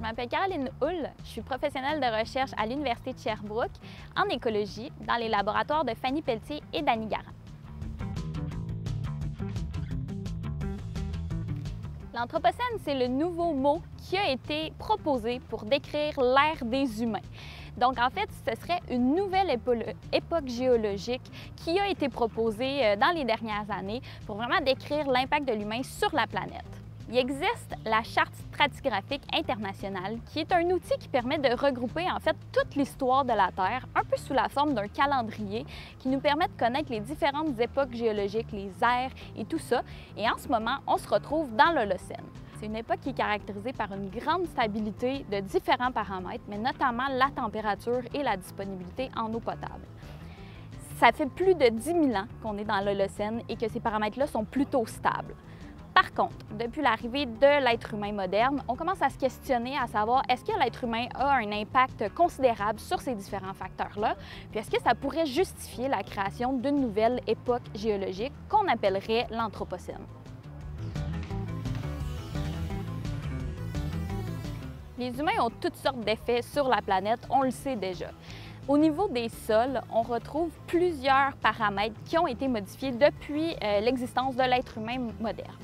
m'appelle Caroline Hull, je suis professionnelle de recherche à l'Université de Sherbrooke en écologie dans les laboratoires de Fanny Pelletier et d'Annie Garand. L'Anthropocène, c'est le nouveau mot qui a été proposé pour décrire l'ère des humains. Donc, en fait, ce serait une nouvelle époque géologique qui a été proposée dans les dernières années pour vraiment décrire l'impact de l'humain sur la planète. Il existe la Charte stratigraphique internationale, qui est un outil qui permet de regrouper en fait toute l'histoire de la Terre, un peu sous la forme d'un calendrier, qui nous permet de connaître les différentes époques géologiques, les ères et tout ça. Et en ce moment, on se retrouve dans l'Holocène. C'est une époque qui est caractérisée par une grande stabilité de différents paramètres, mais notamment la température et la disponibilité en eau potable. Ça fait plus de 10 000 ans qu'on est dans l'Holocène et que ces paramètres-là sont plutôt stables. Par contre, depuis l'arrivée de l'être humain moderne, on commence à se questionner à savoir est-ce que l'être humain a un impact considérable sur ces différents facteurs-là, puis est-ce que ça pourrait justifier la création d'une nouvelle époque géologique qu'on appellerait l'Anthropocène. Les humains ont toutes sortes d'effets sur la planète, on le sait déjà. Au niveau des sols, on retrouve plusieurs paramètres qui ont été modifiés depuis l'existence de l'être humain moderne.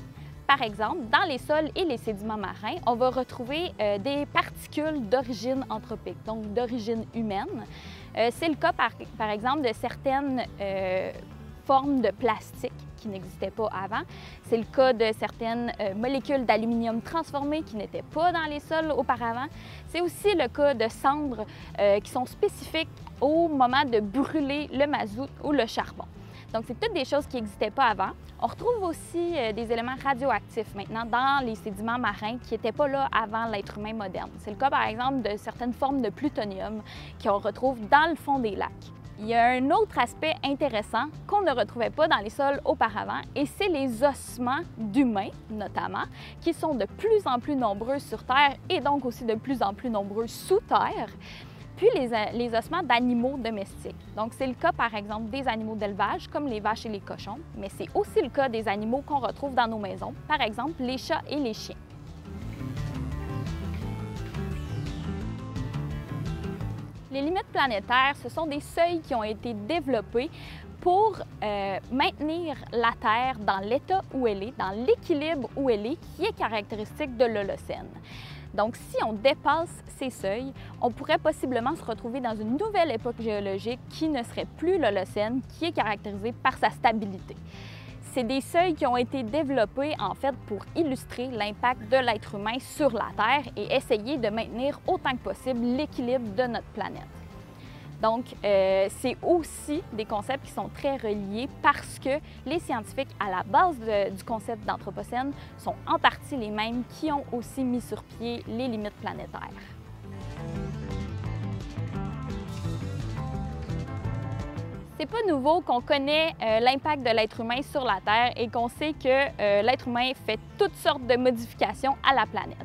Par exemple, dans les sols et les sédiments marins, on va retrouver des particules d'origine anthropique, donc d'origine humaine. C'est le cas, par exemple, de certaines formes de plastique qui n'existaient pas avant. C'est le cas de certaines molécules d'aluminium transformées qui n'étaient pas dans les sols auparavant. C'est aussi le cas de cendres qui sont spécifiques au moment de brûler le mazout ou le charbon. Donc, c'est toutes des choses qui n'existaient pas avant. On retrouve aussi des éléments radioactifs maintenant dans les sédiments marins qui n'étaient pas là avant l'être humain moderne. C'est le cas, par exemple, de certaines formes de plutonium qu'on retrouve dans le fond des lacs. Il y a un autre aspect intéressant qu'on ne retrouvait pas dans les sols auparavant, et c'est les ossements d'humains, notamment, qui sont de plus en plus nombreux sur Terre et donc aussi de plus en plus nombreux sous Terre. Puis les ossements d'animaux domestiques. Donc, c'est le cas, par exemple, des animaux d'élevage, comme les vaches et les cochons, mais c'est aussi le cas des animaux qu'on retrouve dans nos maisons, par exemple, les chats et les chiens. Les limites planétaires, ce sont des seuils qui ont été développés pour maintenir la Terre dans l'état où elle est, dans l'équilibre où elle est, qui est caractéristique de l'Holocène. Donc, si on dépasse ces seuils, on pourrait possiblement se retrouver dans une nouvelle époque géologique qui ne serait plus l'Holocène, qui est caractérisée par sa stabilité. C'est des seuils qui ont été développés, en fait, pour illustrer l'impact de l'être humain sur la Terre et essayer de maintenir autant que possible l'équilibre de notre planète. Donc, c'est aussi des concepts qui sont très reliés parce que les scientifiques, à la base du concept d'Anthropocène, sont en partie les mêmes qui ont aussi mis sur pied les limites planétaires. C'est pas nouveau qu'on connaît l'impact de l'être humain sur la Terre et qu'on sait que l'être humain fait toutes sortes de modifications à la planète.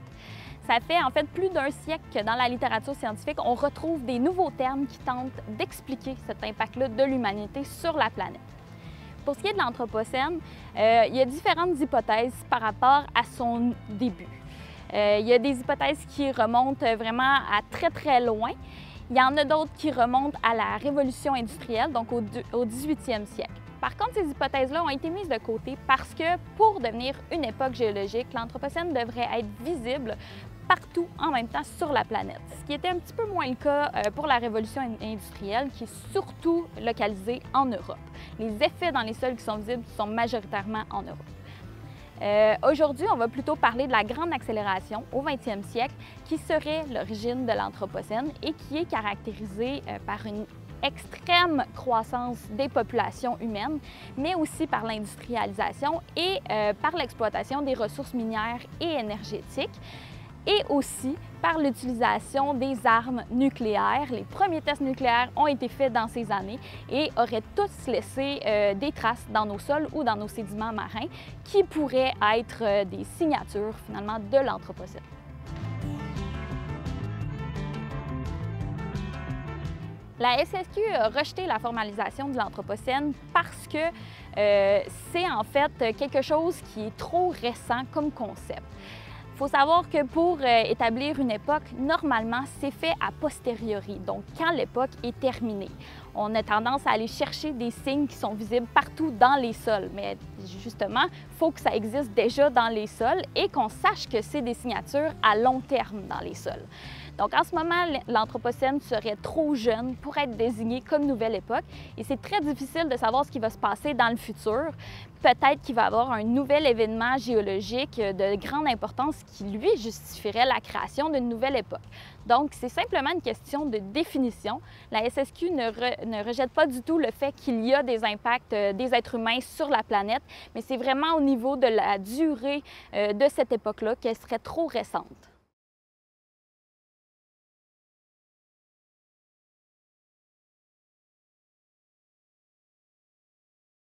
Ça fait en fait plus d'un siècle que dans la littérature scientifique, on retrouve des nouveaux termes qui tentent d'expliquer cet impact-là de l'humanité sur la planète. Pour ce qui est de l'Anthropocène, il y a différentes hypothèses par rapport à son début. Il y a des hypothèses qui remontent vraiment à très loin. Il y en a d'autres qui remontent à la Révolution industrielle, donc au 18e siècle. Par contre, ces hypothèses-là ont été mises de côté parce que pour devenir une époque géologique, l'Anthropocène devrait être visible partout en même temps sur la planète. Ce qui était un petit peu moins le cas pour la Révolution industrielle, qui est surtout localisée en Europe. Les effets dans les sols qui sont visibles sont majoritairement en Europe. Aujourd'hui, on va plutôt parler de la grande accélération au 20e siècle, qui serait l'origine de l'Anthropocène et qui est caractérisée par une extrême croissance des populations humaines, mais aussi par l'industrialisation et par l'exploitation des ressources minières et énergétiques, et aussi par l'utilisation des armes nucléaires. Les premiers tests nucléaires ont été faits dans ces années et auraient tous laissé des traces dans nos sols ou dans nos sédiments marins qui pourraient être des signatures finalement de l'Anthropocène. La SSQ a rejeté la formalisation de l'Anthropocène parce que c'est en fait quelque chose qui est trop récent comme concept. Il faut savoir que pour établir une époque, normalement, c'est fait a posteriori, donc quand l'époque est terminée. On a tendance à aller chercher des signes qui sont visibles partout dans les sols, mais justement, il faut que ça existe déjà dans les sols et qu'on sache que c'est des signatures à long terme dans les sols. Donc en ce moment, l'Anthropocène serait trop jeune pour être désigné comme nouvelle époque et c'est très difficile de savoir ce qui va se passer dans le futur. Peut-être qu'il va y avoir un nouvel événement géologique de grande importance qui, lui, justifierait la création d'une nouvelle époque. Donc, c'est simplement une question de définition. La SSQ ne rejette pas du tout le fait qu'il y a des impacts des êtres humains sur la planète, mais c'est vraiment au niveau de la durée de cette époque-là qu'elle serait trop récente.